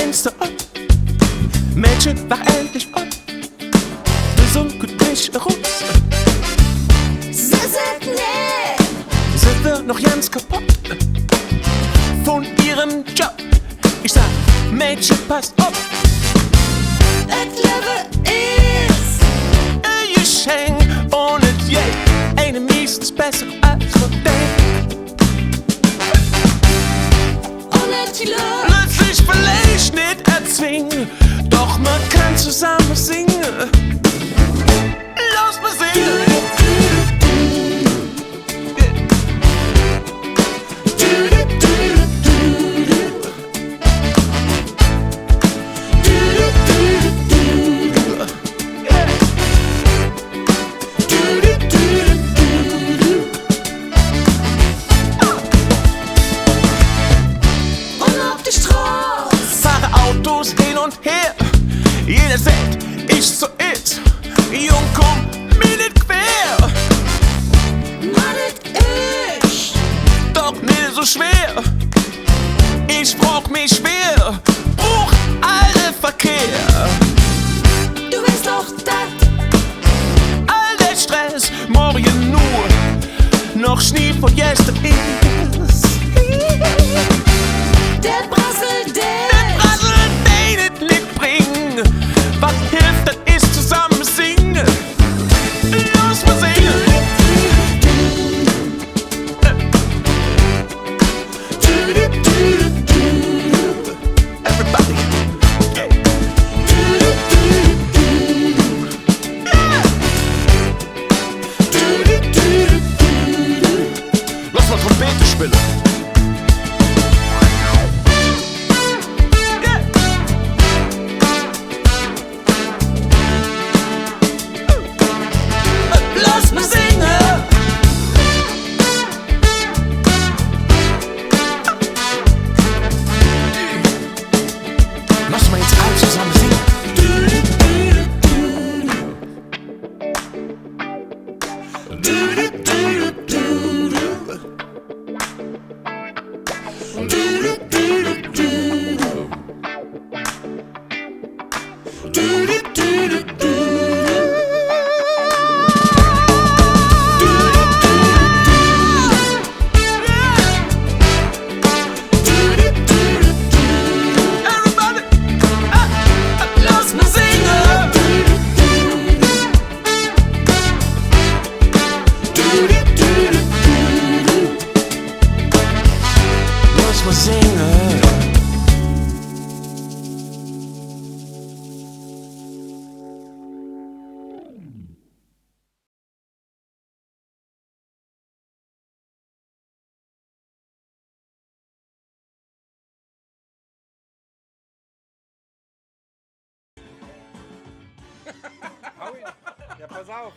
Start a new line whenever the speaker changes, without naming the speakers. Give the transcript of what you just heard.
Fenster auf. Mädchen, wach endlich auf. Die Sonne guckt mich raus.
Sie sind nett.
Sie wird noch ganz kaputt von ihrem Job. Ich sag, Mädchen, passt auf.
Das Leben ist
Ein Geschenk ohne je. Eine meistens besser als man denkt.
ohne die Luft.
Plötzlich vielleicht nicht erzwingen, doch man kann zusammen singen. Lass mal singen.
Und auf die Straße.
Fahre Autos hin und her. Jeder sagt, ich so it. Jung, komm mir nicht quer.
Mann, ich.
Doch nicht so schwer. Ich brauch mich schwer. Buch alle Verkehr.
Du bist doch das.
All der Stress, morgen nur. Noch Schnee von gestern ist.
Der Brassel, der.
Also, den es nicht bringen. Was hilft, das ist zusammen singen. Los, mal singen. Everybody. Lass mal Trompete spielen. Lass mal singen. Lass mal jetzt alle zusammen singen. Everybody, lass mal singen. Lass mal singen.
Ja, pass auf.